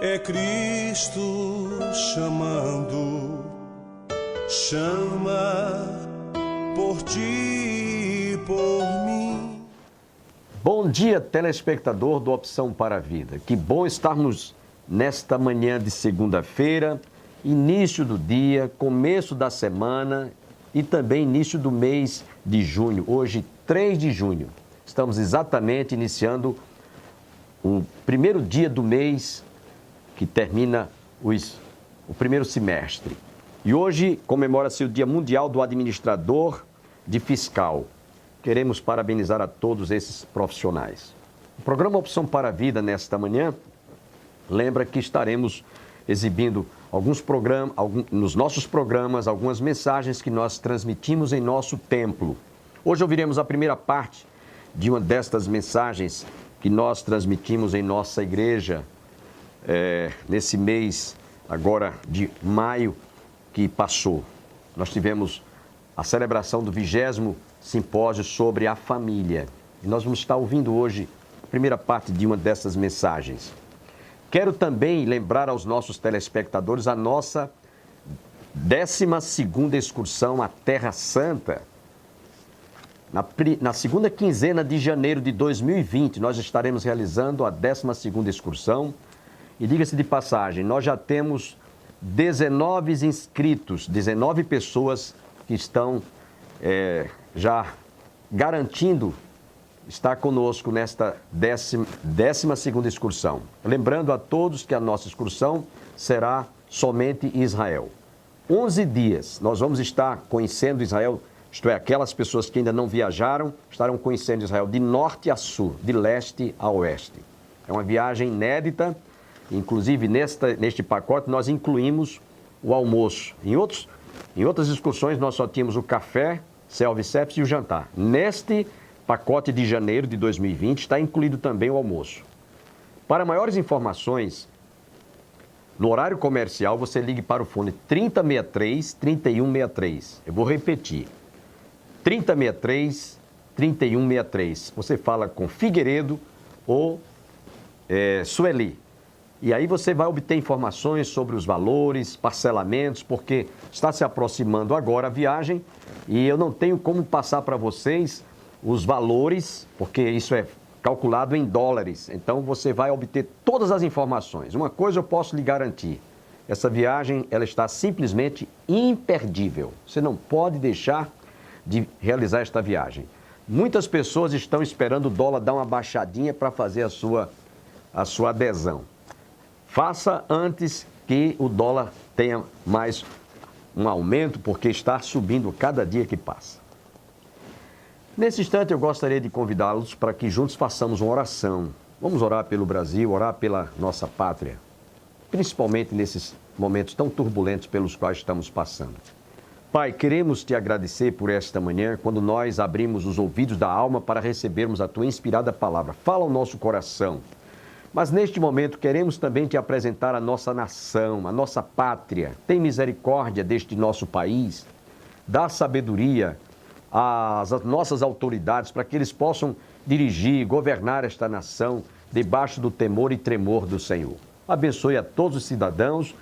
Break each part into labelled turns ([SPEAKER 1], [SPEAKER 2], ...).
[SPEAKER 1] É Cristo chamando, chama por ti e por mim.
[SPEAKER 2] Bom dia, telespectador do Opção para a Vida. Que bom estarmos nesta manhã de segunda-feira, início do dia, começo da semana e também início do mês de junho. Hoje, 3 de junho, estamos exatamente iniciando o primeiro dia do mês que termina o primeiro semestre. E hoje comemora-se o Dia Mundial do Administrador de Fiscal. Queremos parabenizar a todos esses profissionais. O programa Opção para a Vida, nesta manhã, lembra que estaremos exibindo nos nossos programas, algumas mensagens que nós transmitimos em nosso templo. Hoje ouviremos a primeira parte de uma destas mensagens que nós transmitimos em nossa igreja, nesse mês agora de maio que passou. Nós tivemos a celebração do 20º simpósio sobre a família. E nós vamos estar ouvindo hoje a primeira parte de uma dessas mensagens. Quero também lembrar aos nossos telespectadores a nossa 12ª excursão à Terra Santa. Na segunda quinzena de janeiro de 2020, nós estaremos realizando a 12ª excursão. E diga-se de passagem, nós já temos 19 inscritos, 19 pessoas que estão já garantindo estar conosco nesta 12ª excursão. Lembrando a todos que a nossa excursão será somente em Israel. 11 dias nós vamos estar conhecendo Israel, isto é, aquelas pessoas que ainda não viajaram, estarão conhecendo Israel de norte a sul, de leste a oeste. É uma viagem inédita, inclusive neste pacote nós incluímos o almoço. Em outras excursões nós só tínhamos o café, self-service e o jantar. Neste pacote de janeiro de 2020 está incluído também o almoço. Para maiores informações, no horário comercial você ligue para o fone 3063-3163. Eu vou repetir, 3063-3163. Você fala com Figueiredo ou Sueli. E aí você vai obter informações sobre os valores, parcelamentos, porque está se aproximando agora a viagem e eu não tenho como passar para vocês os valores, porque isso é calculado em dólares. Então você vai obter todas as informações. Uma coisa eu posso lhe garantir, essa viagem ela está simplesmente imperdível. Você não pode deixar de realizar esta viagem. Muitas pessoas estão esperando o dólar dar uma baixadinha para fazer a sua adesão. Faça antes que o dólar tenha mais um aumento, porque está subindo cada dia que passa. Nesse instante, eu gostaria de convidá-los para que juntos façamos uma oração. Vamos orar pelo Brasil, orar pela nossa pátria, principalmente nesses momentos tão turbulentos pelos quais estamos passando. Pai, queremos te agradecer por esta manhã, quando nós abrimos os ouvidos da alma para recebermos a tua inspirada palavra. Fala ao nosso coração. Mas neste momento queremos também te apresentar a nossa nação, a nossa pátria. Tem misericórdia deste nosso país, dá sabedoria às nossas autoridades para que eles possam dirigir, governar esta nação debaixo do temor e tremor do Senhor. Abençoe a todos os cidadãos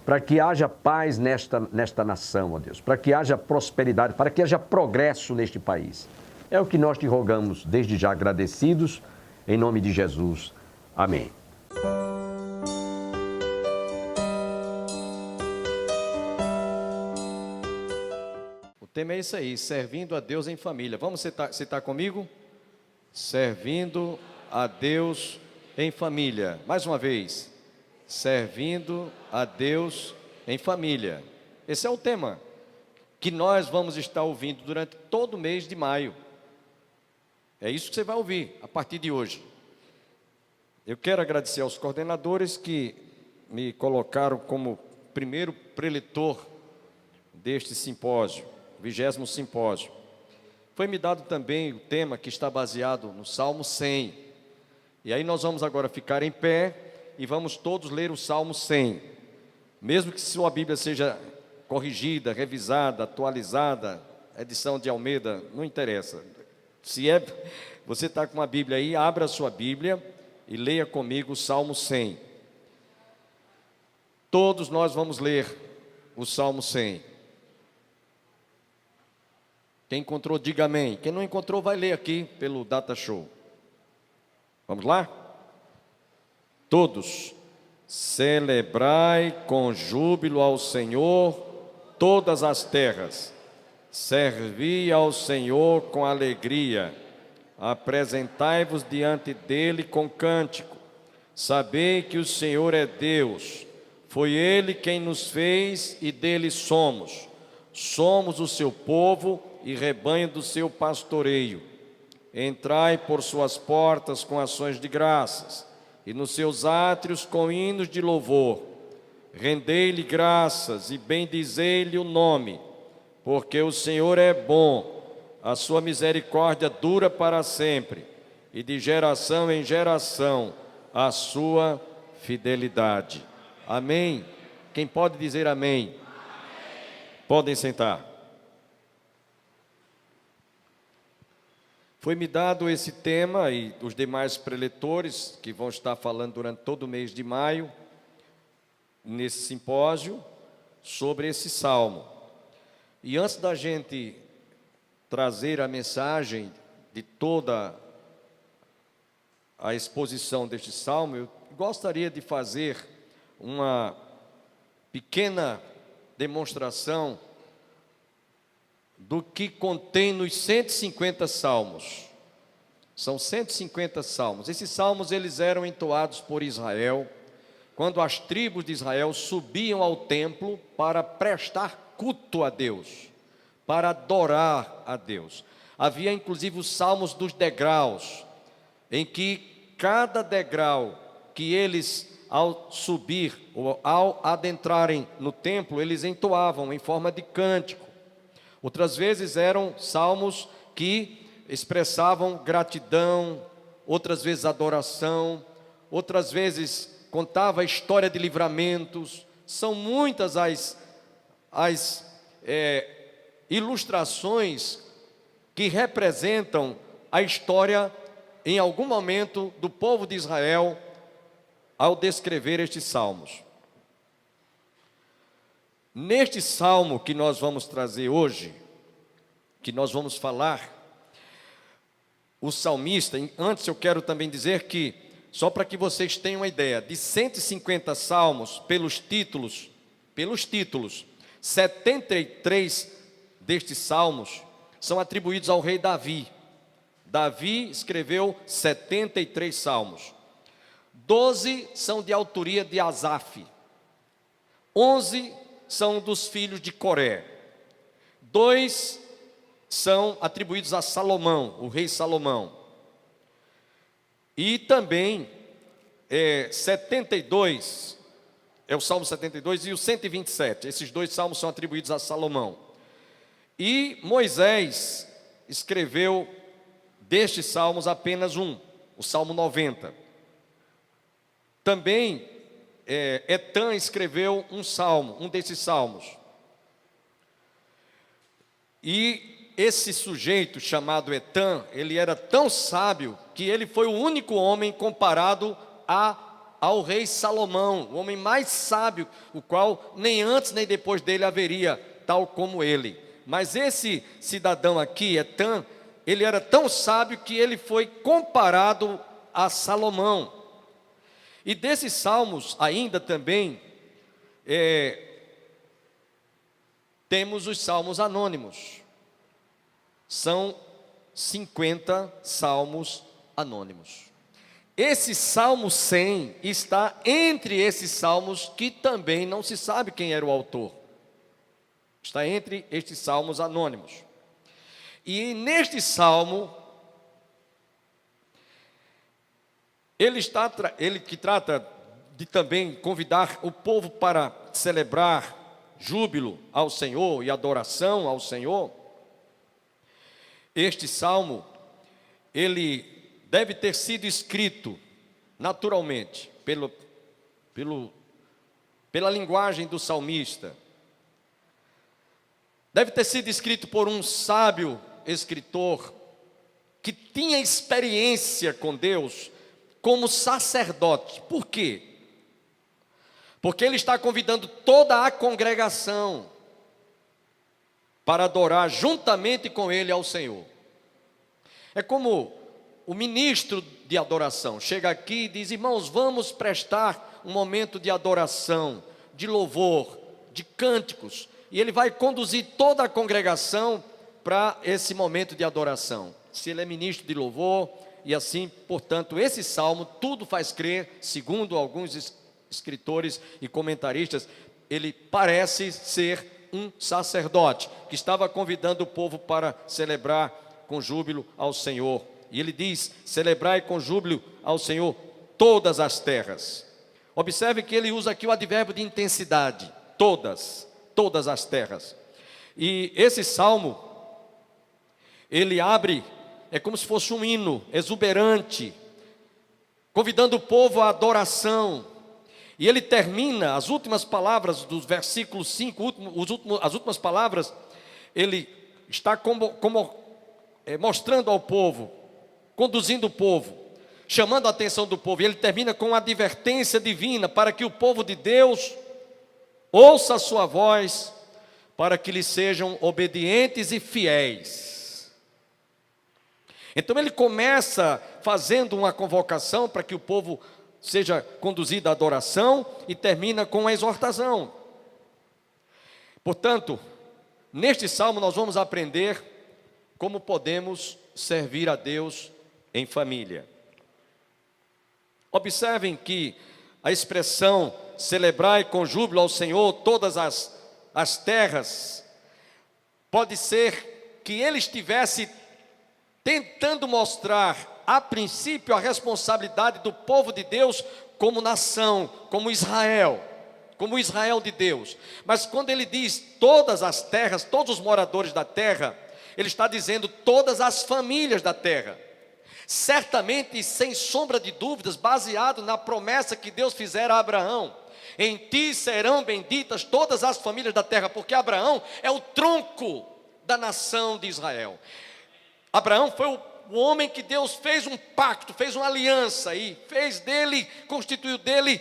[SPEAKER 2] para que haja paz nesta nação, ó Deus, para que haja prosperidade, para que haja progresso neste país. É o que nós te rogamos, desde já agradecidos, em nome de Jesus. Amém.
[SPEAKER 3] O tema é isso aí, servindo a Deus em família. Vamos citar comigo? Servindo a Deus em família. Mais uma vez. Servindo a Deus em família. Esse é o tema que nós vamos estar ouvindo durante todo o mês de maio. É isso que você vai ouvir a partir de hoje. Eu quero agradecer aos coordenadores que me colocaram como primeiro preletor deste simpósio, 20º simpósio. Foi-me dado também o tema que está baseado no Salmo 100. E aí nós vamos agora ficar em pé e vamos todos ler o Salmo 100. Mesmo que sua Bíblia seja corrigida, revisada, atualizada, edição de Almeida, não interessa. Se você está com uma Bíblia aí, abra a sua Bíblia e leia comigo o Salmo 100. todos nós vamos ler o Salmo 100. Quem encontrou, diga amém. Quem não encontrou, vai ler aqui pelo Data Show. Vamos lá? Todos. Celebrai com júbilo ao Senhor todas as terras. Servi ao Senhor com alegria. Apresentai-vos diante dele com cântico. Sabei que o Senhor é Deus. Foi Ele quem nos fez e dele somos. Somos o seu povo e rebanho do seu pastoreio. Entrai por suas portas com ações de graças, e nos seus átrios com hinos de louvor. Rendei-lhe graças e bendizei-lhe o nome, porque o Senhor é bom, a sua misericórdia dura para sempre, e de geração em geração a sua fidelidade. Amém? Quem pode dizer amém? Amém. Podem sentar. Foi-me dado esse tema e os demais preletores que vão estar falando durante todo o mês de maio, nesse simpósio, sobre esse salmo. E antes da gente trazer a mensagem de toda a exposição deste salmo, eu gostaria de fazer uma pequena demonstração do que contém nos 150 salmos. São 150 salmos. Esses salmos eles eram entoados por Israel, quando as tribos de Israel subiam ao templo para prestar culto a Deus, para adorar a Deus. Havia inclusive os salmos dos degraus, em que cada degrau que eles, ao subir ou ao adentrarem no templo, eles entoavam em forma de cântico. Outras vezes eram salmos que expressavam gratidão, outras vezes adoração, outras vezes contava a história de livramentos. São muitas as ilustrações que representam a história em algum momento do povo de Israel ao descrever estes salmos. Neste salmo que nós vamos trazer hoje, que nós vamos falar, o salmista, antes eu quero também dizer que, só para que vocês tenham uma ideia, de 150 salmos, pelos títulos, 73 destes salmos são atribuídos ao rei Davi. Davi escreveu 73 salmos. 12 são de autoria de Asaf. 11 são dos filhos de Coré. 2 são atribuídos a Salomão, o rei Salomão. E também 72, é o Salmo 72 e o 127. Esses dois salmos são atribuídos a Salomão. E Moisés escreveu destes salmos apenas um, o Salmo 90. Também Etã escreveu um salmo, um desses salmos. E esse sujeito chamado Etã, ele era tão sábio que ele foi o único homem comparado ao rei Salomão, o homem mais sábio, o qual nem antes nem depois dele haveria tal como ele. Mas esse cidadão aqui, Etã, ele era tão sábio que ele foi comparado a Salomão. E desses salmos ainda também temos os salmos anônimos. São 50 salmos anônimos. Esse Salmo 100 está entre esses salmos que também não se sabe quem era o autor. Está entre estes salmos anônimos. E neste salmo, ele que trata de também convidar o povo para celebrar júbilo ao Senhor e adoração ao Senhor. Este salmo, ele deve ter sido escrito naturalmente pela linguagem do salmista. Deve ter sido escrito por um sábio escritor que tinha experiência com Deus como sacerdote. Por quê? porque ele está convidando toda a congregação para adorar juntamente com ele ao Senhor. É como o ministro de adoração chega aqui e diz: irmãos, vamos prestar um momento de adoração, de louvor, de cânticos, e ele vai conduzir toda a congregação para esse momento de adoração. Se ele é ministro de louvor, e assim, portanto, esse salmo tudo faz crer, segundo alguns escritores e comentaristas, ele parece ser um sacerdote que estava convidando o povo para celebrar com júbilo ao Senhor. E ele diz: celebrai com júbilo ao Senhor todas as terras. Observe que ele usa aqui o advérbio de intensidade, todas as terras. E esse salmo, ele abre, é como se fosse um hino exuberante, convidando o povo à adoração. E ele termina, as últimas palavras do versículo 5, as últimas palavras, ele está mostrando ao povo, conduzindo o povo, chamando a atenção do povo. E ele termina com uma advertência divina para que o povo de Deus ouça a sua voz, para que lhe sejam obedientes e fiéis. Então ele começa fazendo uma convocação para que o povo seja conduzido à adoração e termina com a exortação. Portanto, neste salmo nós vamos aprender como podemos servir a Deus em família. Observem que a expressão celebrai com júbilo ao Senhor todas as terras, pode ser que ele estivesse tentando mostrar a princípio a responsabilidade do povo de Deus como nação, como Israel de Deus. Mas quando ele diz todas as terras, todos os moradores da terra, ele está dizendo todas as famílias da terra. Certamente, sem sombra de dúvidas, baseado na promessa que Deus fizera a Abraão: em ti serão benditas todas as famílias da terra, porque Abraão é o tronco da nação de Israel. Abraão foi o homem que Deus fez um pacto, fez uma aliança e constituiu dele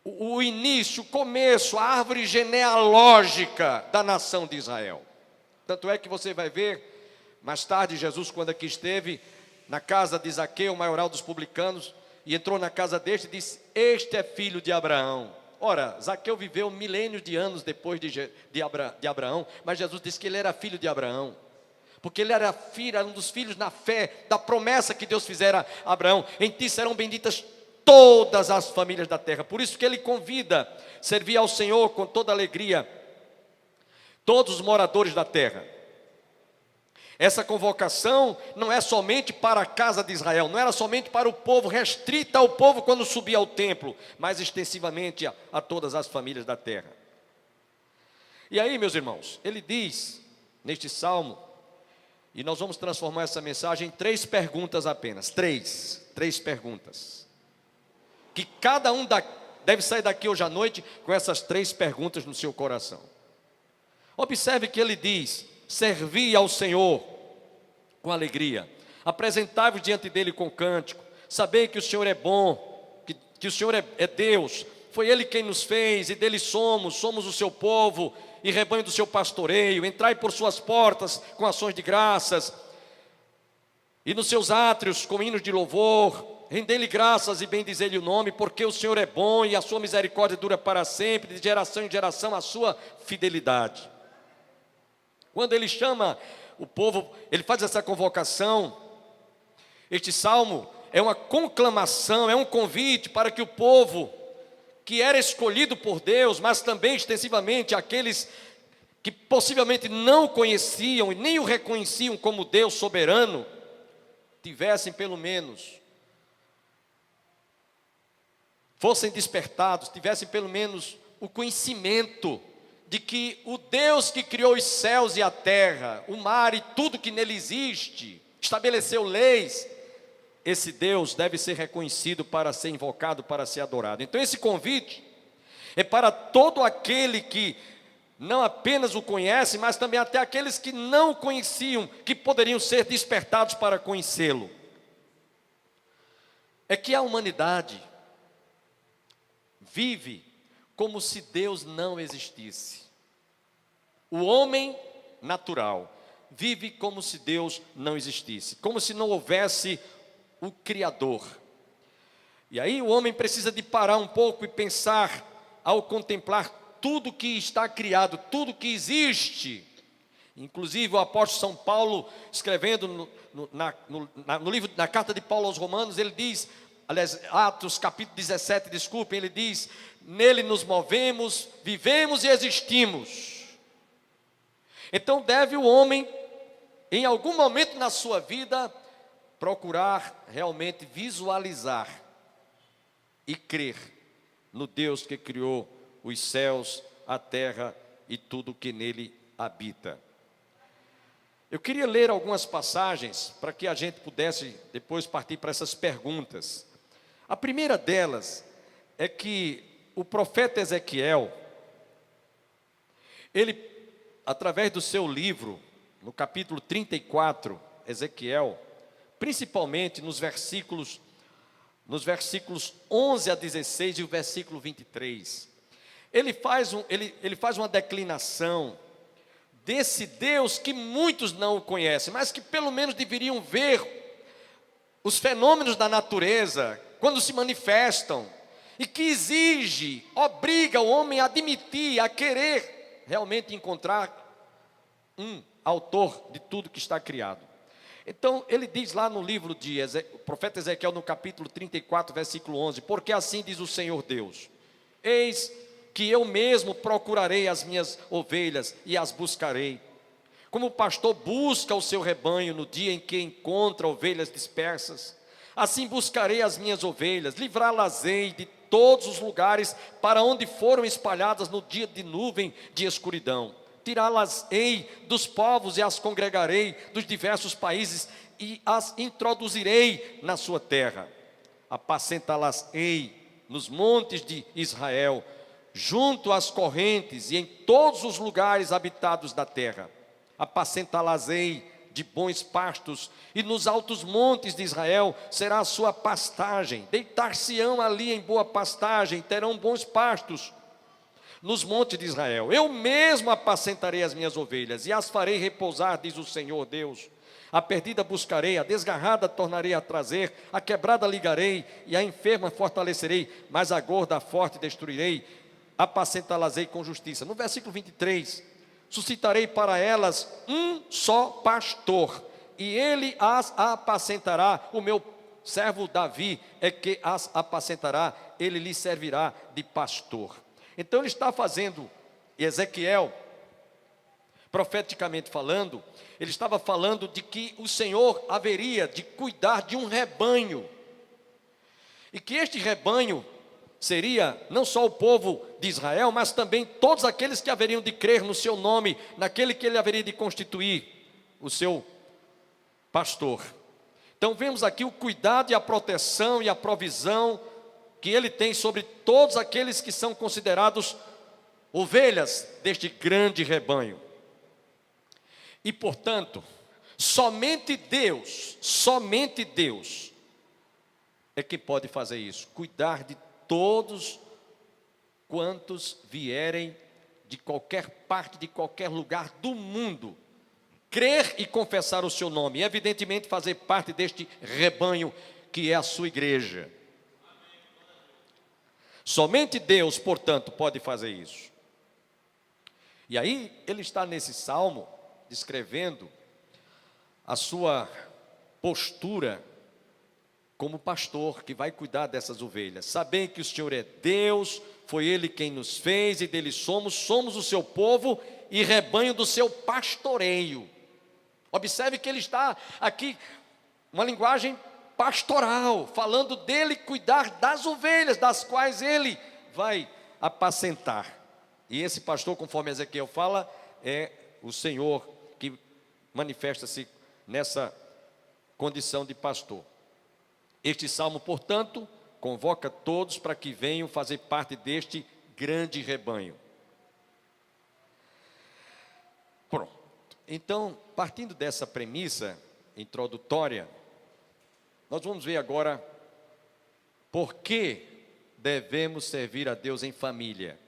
[SPEAKER 3] o início, o começo, a árvore genealógica da nação de Israel. Tanto é que você vai ver mais tarde Jesus, quando aqui esteve na casa de Zaqueu, o maioral dos publicanos, e entrou na casa deste e disse: este é filho de Abraão. Ora, Zaqueu viveu milênios de anos depois de Abraão, mas Jesus disse que ele era filho de Abraão, porque ele era um dos filhos na fé da promessa que Deus fizera a Abraão: em ti serão benditas todas as famílias da terra. Por isso que ele convida a servir ao Senhor com toda alegria todos os moradores da terra. Essa convocação não é somente para a casa de Israel, não era somente para o povo, restrita ao povo quando subia ao templo, mas extensivamente a todas as famílias da terra. E aí, meus irmãos, ele diz neste salmo, e nós vamos transformar essa mensagem em 3 perguntas apenas, três perguntas, que cada um deve sair daqui hoje à noite com essas 3 perguntas no seu coração. Observe que ele diz: servi ao Senhor com alegria, apresentai-vos diante dele com cântico, sabei que o Senhor é bom, que o Senhor é Deus, foi Ele quem nos fez e dele somos o seu povo e rebanho do seu pastoreio. Entrai por suas portas com ações de graças e nos seus átrios com hinos de louvor. Rendei-lhe graças e bendizei-lhe o nome, porque o Senhor é bom e a sua misericórdia dura para sempre, de geração em geração a sua fidelidade. Quando ele chama o povo, ele faz essa convocação. Este salmo é uma conclamação, é um convite para que o povo que era escolhido por Deus, mas também extensivamente aqueles que possivelmente não conheciam e nem o reconheciam como Deus soberano, tivessem pelo menos, fossem despertados, tivessem pelo menos o conhecimento de que o Deus que criou os céus e a terra, o mar e tudo que nele existe, estabeleceu leis, esse Deus deve ser reconhecido para ser invocado, para ser adorado. Então esse convite é para todo aquele que não apenas o conhece, mas também até aqueles que não o conheciam, que poderiam ser despertados para conhecê-lo. É que a humanidade, vive como se Deus não existisse. O homem natural vive como se Deus não existisse, como se não houvesse o Criador. E aí o homem precisa de parar um pouco e pensar ao contemplar tudo que está criado, tudo que existe. Inclusive o apóstolo São Paulo, escrevendo no livro, na carta de Paulo aos Romanos, ele diz, aliás, Atos capítulo 17, desculpem, ele diz: nele nos movemos, vivemos e existimos. Então deve o homem, em algum momento na sua vida, procurar realmente visualizar e crer no Deus que criou os céus, a terra e tudo o que nele habita. Eu queria ler algumas passagens para que a gente pudesse depois partir para essas perguntas. A primeira delas é que o profeta Ezequiel, ele, através do seu livro, no capítulo 34, Ezequiel, principalmente nos versículos 11 a 16 e o versículo 23, ele faz uma declinação desse Deus que muitos não o conhecem, mas que pelo menos deveriam ver os fenômenos da natureza quando se manifestam, e que obriga o homem a admitir, a querer realmente encontrar um autor de tudo que está criado. Então ele diz lá no livro de o profeta Ezequiel, no capítulo 34, versículo 11: porque assim diz o Senhor Deus: eis que eu mesmo procurarei as minhas ovelhas e as buscarei, como o pastor busca o seu rebanho no dia em que encontra ovelhas dispersas. Assim buscarei as minhas ovelhas, livrá-las-ei de todos os lugares para onde foram espalhadas no dia de nuvem de escuridão. Tirá-las-ei dos povos e as congregarei dos diversos países e as introduzirei na sua terra. Apacentá-las-ei nos montes de Israel, junto às correntes e em todos os lugares habitados da terra. Apacentá-las-ei de bons pastos, e nos altos montes de Israel será a sua pastagem. Deitar-se-ão ali em boa pastagem, terão bons pastos nos montes de Israel. Eu mesmo apacentarei as minhas ovelhas e as farei repousar, diz o Senhor Deus. A perdida buscarei, a desgarrada tornarei a trazer, a quebrada ligarei e a enferma fortalecerei, mas a gorda, a forte destruirei. Apacentá-las-ei com justiça. No versículo 23, suscitarei para elas um só pastor, e ele as apacentará. O meu servo Davi é que as apacentará, ele lhe servirá de pastor. Então ele está fazendo, Ezequiel, profeticamente falando, ele estava falando de que o Senhor haveria de cuidar de um rebanho, e que este rebanho seria não só o povo de Israel, mas também todos aqueles que haveriam de crer no seu nome, naquele que ele haveria de constituir o seu pastor. Então vemos aqui o cuidado e a proteção e a provisão que ele tem sobre todos aqueles que são considerados ovelhas deste grande rebanho. E portanto, somente Deus é que pode fazer isso, cuidar de todos quantos vierem de qualquer parte, de qualquer lugar do mundo, crer e confessar o seu nome, e evidentemente fazer parte deste rebanho que é a sua igreja. Somente Deus, portanto, pode fazer isso. E aí ele está nesse salmo descrevendo a sua postura como pastor que vai cuidar dessas ovelhas. Sabem que o Senhor é Deus, foi Ele quem nos fez e dele somos o seu povo e rebanho do seu pastoreio. Observe que ele está aqui, uma linguagem pastoral, falando dele cuidar das ovelhas, das quais ele vai apacentar. E esse pastor, conforme Ezequiel fala, é o Senhor que manifesta-se nessa condição de pastor. Este salmo, portanto, convoca todos para que venham fazer parte deste grande rebanho. Pronto. Então, partindo dessa premissa introdutória, nós vamos ver agora por que devemos servir a Deus em família?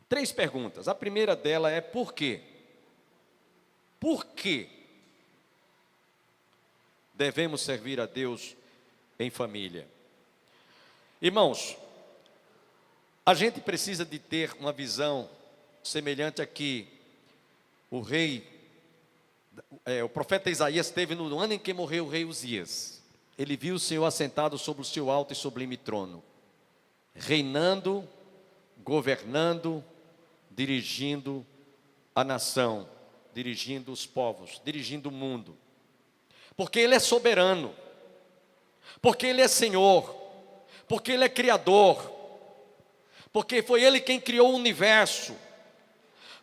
[SPEAKER 3] 3 perguntas. A primeira dela é por quê? Por que devemos servir a Deus em família? Irmãos, a gente precisa de ter uma visão semelhante a que o profeta Isaías teve no ano em que morreu o rei Uzias. Ele viu o Senhor assentado sobre o seu alto e sublime trono, reinando, governando, dirigindo a nação, dirigindo os povos, dirigindo o mundo. Porque Ele é soberano, porque Ele é Senhor, porque Ele é Criador, porque foi Ele quem criou o universo,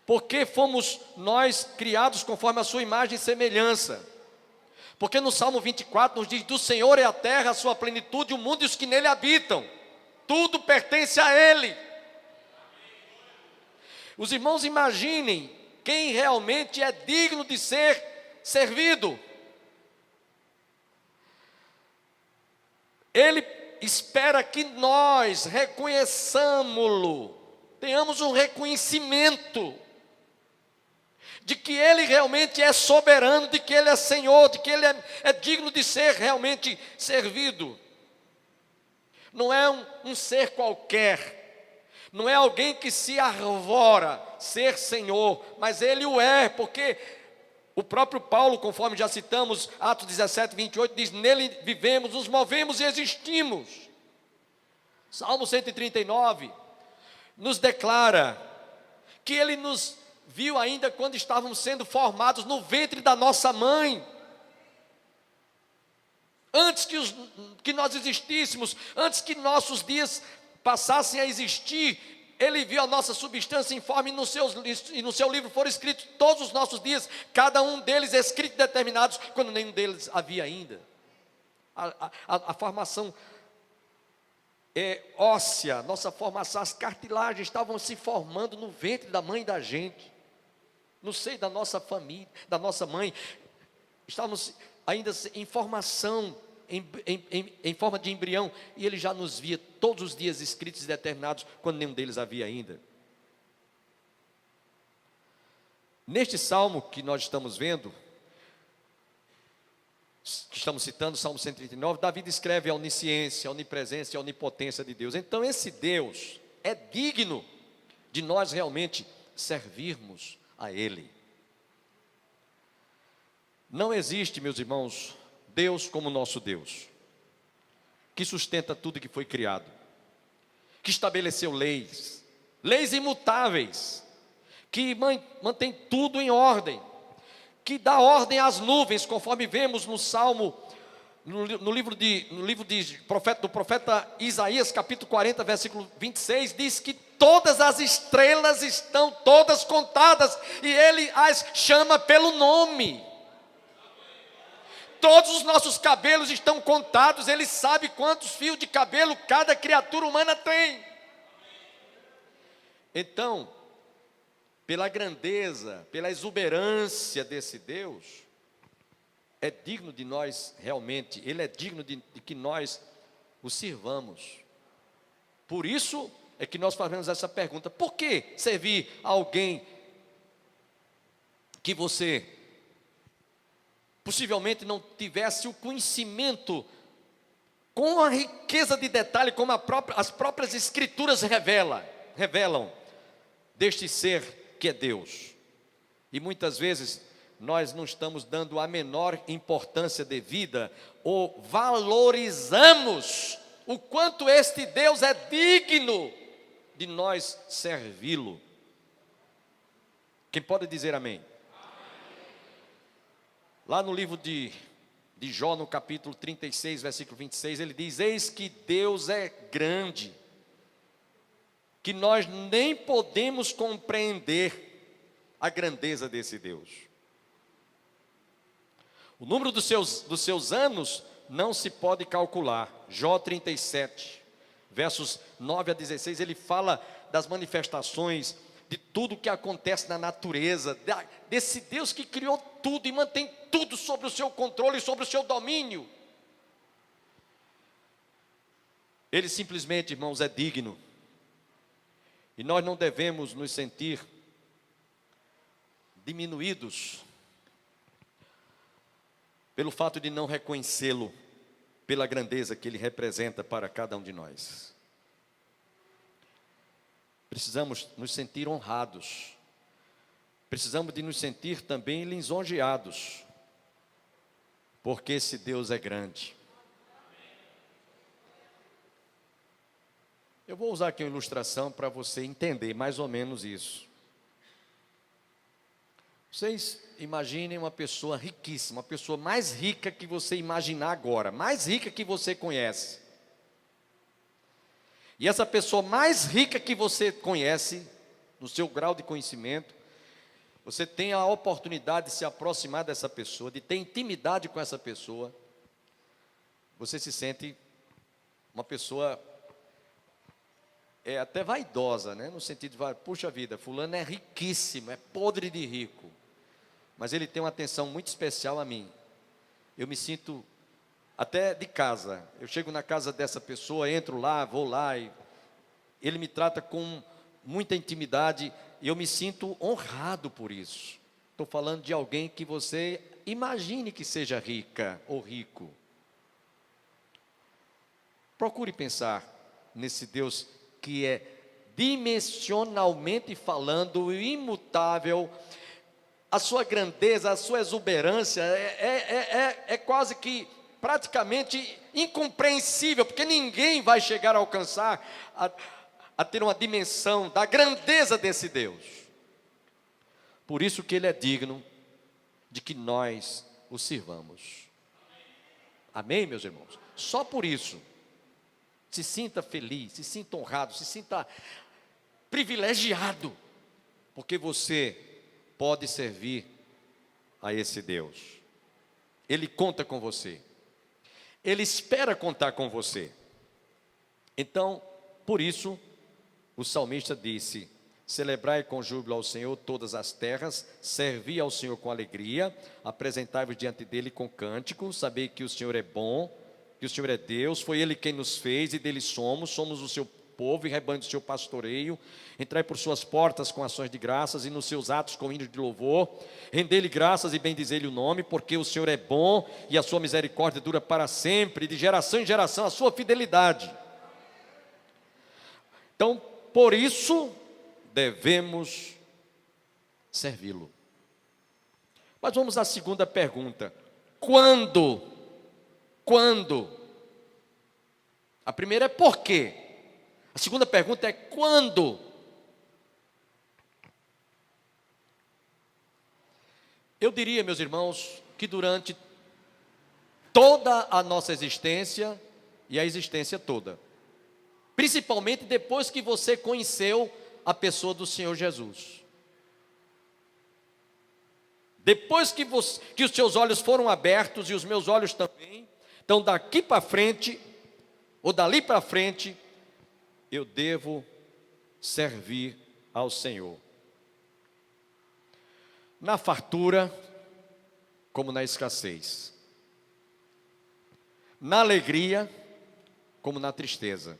[SPEAKER 3] porque fomos nós criados conforme a sua imagem e semelhança. Porque no Salmo 24 nos diz: do Senhor é a terra, a sua plenitude, o mundo e os que nele habitam. Tudo pertence a Ele. Os irmãos imaginem quem realmente é digno de ser servido. Ele espera que nós reconheçamos-lo, tenhamos um reconhecimento de que Ele realmente é soberano, de que Ele é Senhor, de que Ele é digno de ser realmente servido. Não é um ser qualquer, não é alguém que se arvora ser Senhor, mas Ele o é, porque o próprio Paulo, conforme já citamos, Atos 17, 28, diz: nele vivemos, nos movemos e existimos. Salmo 139 nos declara que Ele nos viu ainda quando estávamos sendo formados no ventre da nossa mãe. Antes que nós existíssemos, antes que nossos dias passassem a existir, Ele viu a nossa substância informe e no seu livro foram escritos todos os nossos dias, cada um deles escrito e determinados, quando nenhum deles havia ainda. A formação óssea, nossa formação, as cartilagens estavam se formando no ventre da mãe da gente, no seio da nossa família, da nossa mãe. Estávamos ainda em formação, em forma de embrião, e Ele já nos via todos os dias escritos e determinados, quando nenhum deles havia ainda. Neste salmo que nós estamos vendo, que estamos citando, Salmo 139, Davi descreve a onisciência, a onipresença e a onipotência de Deus. Então esse Deus é digno de nós realmente servirmos a Ele. Não existe, meus irmãos, Deus como nosso Deus, que sustenta tudo que foi criado, que estabeleceu leis imutáveis, que mantém tudo em ordem, que dá ordem às nuvens, conforme vemos no Salmo, no livro do profeta Isaías, capítulo 40, versículo 26, diz que todas as estrelas estão todas contadas, e Ele as chama pelo nome. Todos os nossos cabelos estão contados, Ele sabe quantos fios de cabelo cada criatura humana tem. Então, pela grandeza, pela exuberância desse Deus, é digno de nós realmente, Ele é digno de que nós o sirvamos. Por isso é que nós fazemos essa pergunta: por que servir a alguém que você possivelmente não tivesse o conhecimento com a riqueza de detalhe, como as próprias escrituras revelam deste ser que é Deus? E muitas vezes nós não estamos dando a menor importância devida, ou valorizamos o quanto este Deus é digno de nós servi-lo. Quem pode dizer amém? Lá no livro de Jó, no capítulo 36, versículo 26, ele diz: eis que Deus é grande, que nós nem podemos compreender a grandeza desse Deus. O número dos seus anos não se pode calcular. Jó 37, versos 9 a 16, ele fala das manifestações, de tudo que acontece na natureza, desse Deus que criou tudo e mantém tudo sob o seu controle, sobre o seu domínio. Ele simplesmente, irmãos, é digno. E nós não devemos nos sentir diminuídos pelo fato de não reconhecê-lo, pela grandeza que ele representa para cada um de nós. Precisamos nos sentir honrados. Precisamos de nos sentir também lisonjeados, porque esse Deus é grande. Eu vou usar aqui uma ilustração para você entender mais ou menos isso. Vocês imaginem uma pessoa riquíssima, uma pessoa mais rica que você imaginar agora, mais rica que você conhece. E essa pessoa mais rica que você conhece, no seu grau de conhecimento, você tem a oportunidade de se aproximar dessa pessoa, de ter intimidade com essa pessoa. Você se sente uma pessoa até vaidosa, né? No sentido de, puxa vida, fulano é riquíssimo, é podre de rico, mas ele tem uma atenção muito especial a mim. Eu me sinto até de casa. Eu chego na casa dessa pessoa, entro lá, vou lá, e ele me trata com muita intimidade, e eu me sinto honrado por isso. Estou falando de alguém que você imagine que seja rica ou rico. Procure pensar nesse Deus que é dimensionalmente falando imutável. A sua grandeza, a sua exuberância é quase que praticamente incompreensível, porque ninguém vai chegar a alcançar, a ter uma dimensão da grandeza desse Deus. Por isso que Ele é digno de que nós o sirvamos. Amém, meus irmãos? Só por isso. Se sinta feliz, se sinta honrado, se sinta privilegiado, porque você pode servir a esse Deus. Ele conta com você. Ele espera contar com você. Então, por isso, o salmista disse: celebrai com júbilo ao Senhor todas as terras, servi ao Senhor com alegria, apresentai-vos diante dele com cântico, sabei que o Senhor é bom, que o Senhor é Deus, foi Ele quem nos fez e dele somos o seu povo e rebanho do seu pastoreio. Entrai por suas portas com ações de graças e nos seus atos com hinos de louvor. Rendei-lhe graças e bendizei-lhe o nome, porque o Senhor é bom e a sua misericórdia dura para sempre, de geração em geração a sua fidelidade. Então, por isso, devemos servi-lo. Mas vamos à segunda pergunta: quando? Quando? A primeira é por quê? A segunda pergunta é quando? Eu diria, meus irmãos, que durante toda a nossa existência e a existência toda, principalmente depois que você conheceu a pessoa do Senhor Jesus. Depois que os seus olhos foram abertos e os meus olhos também, então daqui para frente, ou dali para frente, eu devo servir ao Senhor. Na fartura, como na escassez. Na alegria, como na tristeza.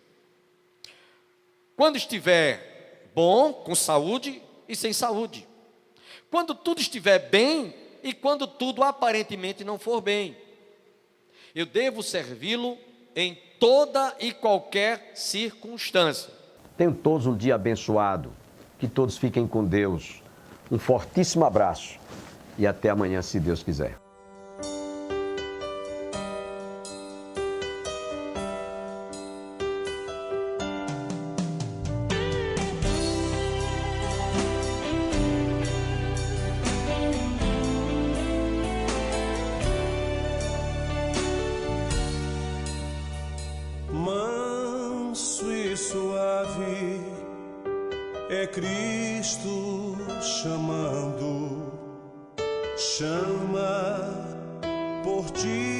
[SPEAKER 3] Quando estiver bom, com saúde e sem saúde. Quando tudo estiver bem e quando tudo aparentemente não for bem. Eu devo servi-lo em toda e qualquer circunstância.
[SPEAKER 2] Tenham todos um dia abençoado. Que todos fiquem com Deus. Um fortíssimo abraço. E até amanhã, se Deus quiser.
[SPEAKER 1] Manso e suave é Cristo chamando, chama por ti.